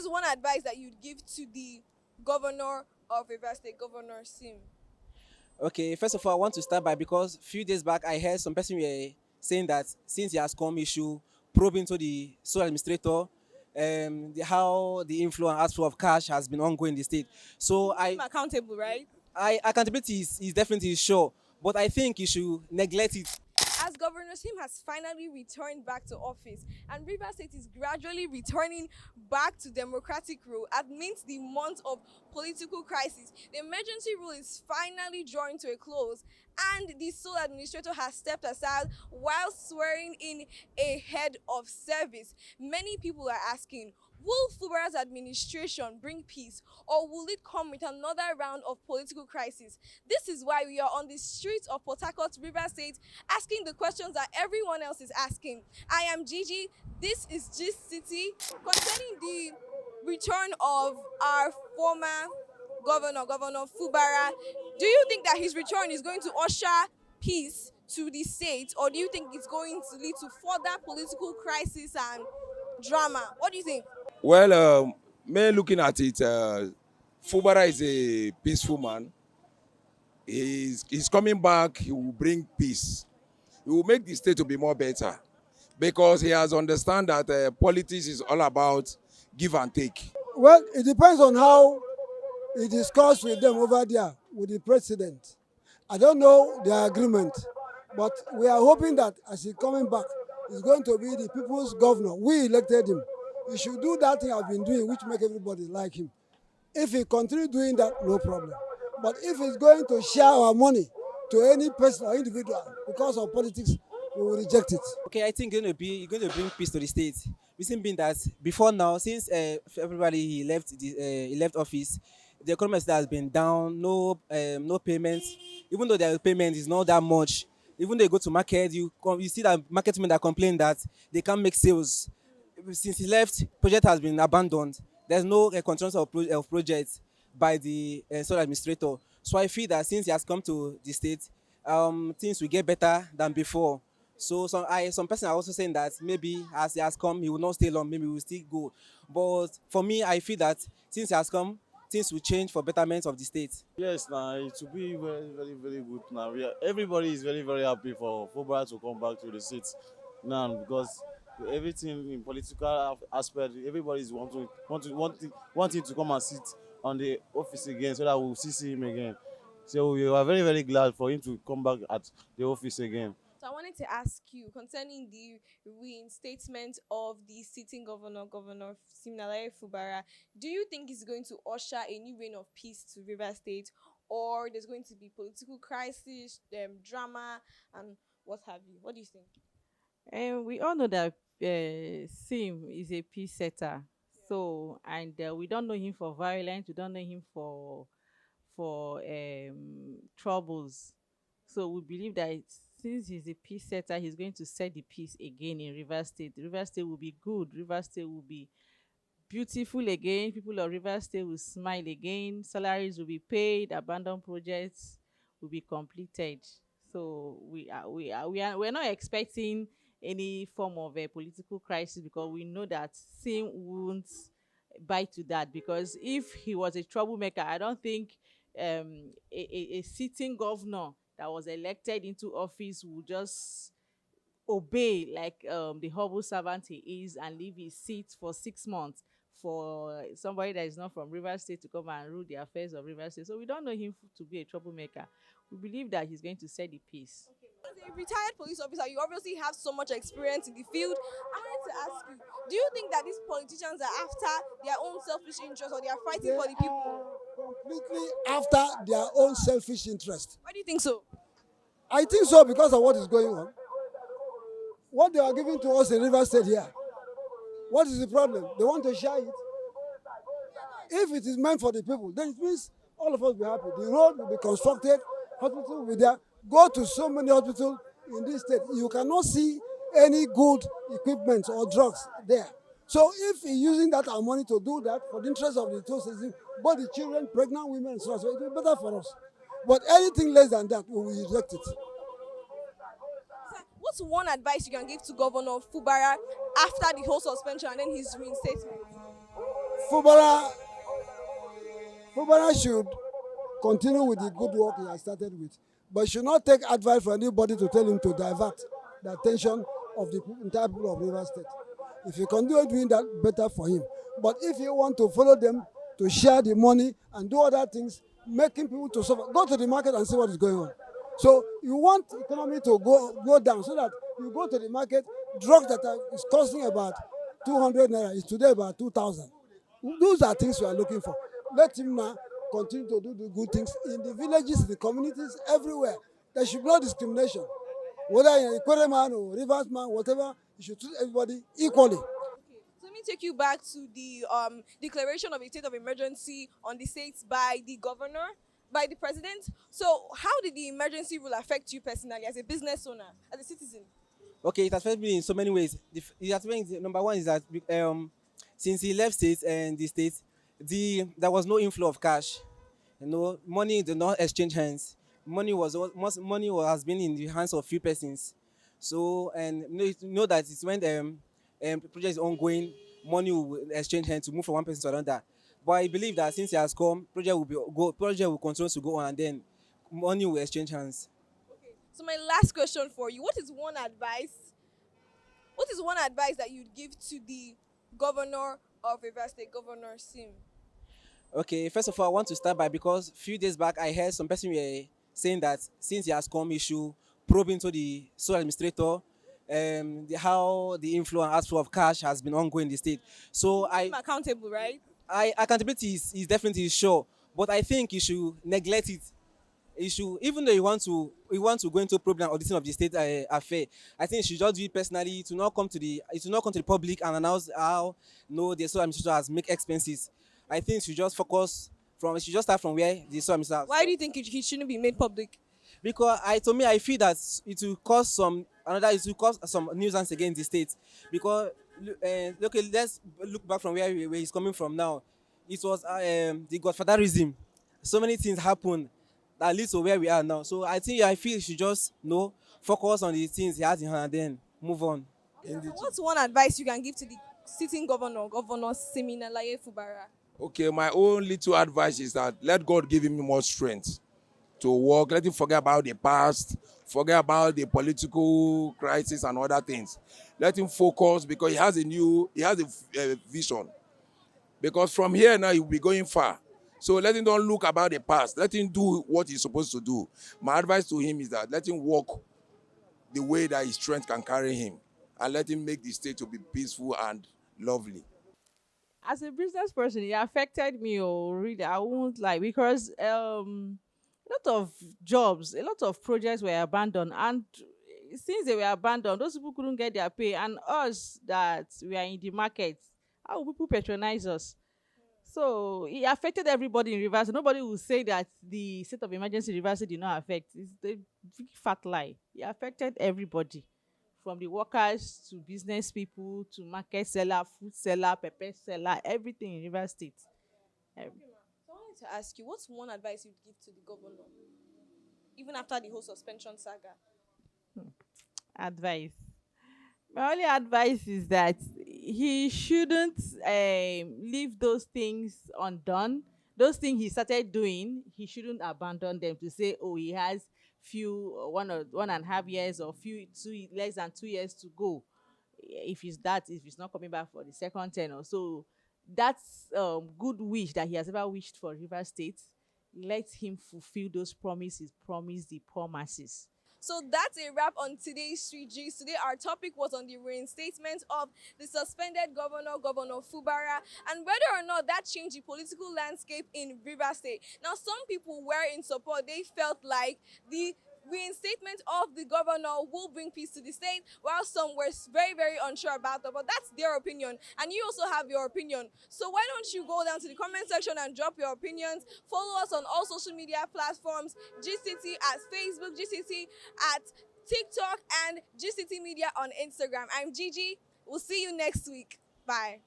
one advice that you'd give to the governor of Rivers State, Governor Sim? Okay, first of all, I want to start by because a few days back I heard some person were saying that since he has come, he should probe into the sole administrator, how the inflow and outflow of cash has been ongoing in the state. So I'm accountable, right? I accountability is definitely sure, but I think you should neglect it. As Governor Sim has finally returned back to office and Rivers State is gradually returning back to democratic rule amidst the month of political crisis, the emergency rule is finally drawing to a close and the sole administrator has stepped aside while swearing in a head of service. Many people are asking, will Fubara's administration bring peace or will it come with another round of political crisis? This is why we are on the streets of Port Harcourt, Rivers State, asking the questions that everyone else is asking. I am Gigi, this is Gistcity. Concerning the return of our former governor, Governor Fubara, do you think that his return is going to usher peace to the state, or do you think it's going to lead to further political crisis and drama? What do you think? Well, me looking at it, Fubara is a peaceful man. He's coming back. He will bring peace. He will make the state to be more better because he has understand that politics is all about give and take. Well, it depends on how he discussed with them over there, with the president. I don't know their agreement, but we are hoping that as he's coming back, he's going to be the people's governor. We elected him. He should do that thing I've been doing, which make everybody like him. If he continue doing that, no problem. But if he's going to share our money to any person or individual because of politics, we will reject it. Okay, I think you're going to bring peace to the state. Reason being that before now, since everybody he left office, the economy has been down. No payments. Even though their payment is not that much, even though you go to market, you see that market women that complain that they can't make sales. Since he left, project has been abandoned. There's no continuance of projects by the sole administrator. So I feel that since he has come to the state, things will get better than before. So some person are also saying that maybe as he has come, he will not stay long. Maybe he will still go. But for me, I feel that since he has come, things will change for betterment of the state. Yes, now it will be very, very, very good now. Everybody is very, very happy for Fubara to come back to the seat now because everything in political aspect, everybody is wanting to come and sit on the office again so that we'll see him again. So we are very, very glad for him to come back at the office again. So I wanted to ask you concerning the reinstatement of the sitting governor, Governor Siminalayi Fubara. Do you think it's going to usher a new reign of peace to Rivers State, or there's going to be political crisis, drama, and what have you? What do you think? And we all know that Sim is a peace setter. So, and we don't know him for violence. We don't know him for troubles. So we believe that since he's a peace setter, he's going to set the peace again in Rivers State. Rivers State will be good. Rivers State will be beautiful again. People of Rivers State will smile again. Salaries will be paid. Abandoned projects will be completed. So we're not expecting any form of a political crisis because we know that Sim won't bite to that, because if he was a troublemaker, I don't think a sitting governor that was elected into office would just obey like the humble servant he is and leave his seat for 6 months for somebody that is not from Rivers State to come and rule the affairs of Rivers State. So we don't know him to be a troublemaker. We believe that he's going to set the peace. As a retired police officer, you obviously have so much experience in the field. I wanted to ask you, do you think that these politicians are after their own selfish interests, or they are fighting for the people? Completely after their own selfish interest. Why do you think so? I think so because of what is going on. What they are giving to us in Rivers State here. What is the problem? They want to share it. If it is meant for the people, then it means all of us will be happy. The road will be constructed, hospital will be there. Go to so many hospitals in this state. You cannot see any good equipment or drugs there. So if he's using that our money to do that for the interest of the two citizens, both the children, pregnant women, and so on, so it will be better for us. But anything less than that, we will reject it. Sir, what's one advice you can give to Governor Fubara after the whole suspension and then his reinstatement? Fubara, Fubara should continue with the good work he has started with, but should not take advice from anybody to tell him to divert the attention of the entire people of Rivers State. If you continue doing that, better for him. But if you want to follow them to share the money and do other things, making people to suffer, go to the market and see what is going on. So you want economy to go down so that you go to the market, drugs that is costing about 200 naira is today about 2,000. Those are things we are looking for. Let him now continue to do the good things in the villages, the communities, everywhere. There should be no discrimination. Whether you're a Kwere man or Rivers man, whatever, you should treat everybody equally. So let me take you back to the declaration of a state of emergency on the states by the governor, by the president. So how did the emergency rule affect you personally as a business owner, as a citizen? Okay, it affected me in so many ways. It affected, number one is that since he left state and the state, there was no inflow of cash. Money did not exchange hands. Has been in the hands of few persons. So and that it's when the project is ongoing, money will exchange hands to move from one person to another. But I believe that since he has come, project will continue to go on, and then money will exchange hands. So my last question for you: What is one advice? What is one advice that you'd give to the governor of Rivers State, Governor Sim? Okay, first of all, I want to start by, because few days back I heard some person were saying that since he has come, he should probe into the sole administrator, how the inflow and outflow of cash has been ongoing in the state. So I'm accountable, right? accountability is definitely sure, but I think you should neglect it. You should, even though you want to go into program auditing of the state affair, I think you should just do it personally. It will not come to the public and announce how the sole administrator has make expenses. I think you should just start from where the sole administrator. Why do you think he shouldn't be made public? Because I feel that it will cause some nuisance against the state. Because okay, let's look back from where he's coming from now. It was the godfatherism. So many things happened that leads to where we are now. So I feel you should just focus on the things he has in hand and then move on. What's one advice you can give to the sitting governor, Governor Siminalayi Fubara? Okay, my own little advice is that let God give him more strength to work. Let him forget about the past, forget about the political crisis and other things. Let him focus, because he has a vision. Because from here now he will be going far. So let him don't look about the past. Let him do what he's supposed to do. My advice to him is that let him walk the way that his strength can carry him, and let him make the state to be peaceful and lovely. As a business person, it affected me, really. I won't lie, because a lot of jobs, a lot of projects were abandoned, and since they were abandoned, those people couldn't get their pay, and us that we are in the market, how will people patronize us? So it affected everybody in Rivers. Nobody will say that the state of emergency in Rivers did not affect. It's a big fat lie. It affected everybody, from the workers to business people to market seller, food seller, pepper seller, everything in Rivers State. So I wanted to ask you, what's one advice you'd give to the governor, even after the whole suspension saga? Advice. My only advice is that he shouldn't leave those things undone. Those things he started doing, he shouldn't abandon them to say, oh, he has one or 1.5 years or less than 2 years to go. If he's not coming back for the second term or so, that's good wish that he has ever wished for River State. Let him fulfill those promises, promise the poor masses. So that's a wrap on today's Street Gist. Today our topic was on the reinstatement of the suspended governor, Governor Fubara, and whether or not that changed the political landscape in Rivers State. Now, some people were in support. They felt like the reinstatement of the governor will bring peace to the state, while some were very, very unsure about that. But that's their opinion, and you also have your opinion. So why don't you go down to the comment section and drop your opinions? Follow us on all social media platforms: Gistcity at Facebook, Gistcity at TikTok, and Gistcity Media on Instagram. I'm Gigi. We'll see you next week. Bye.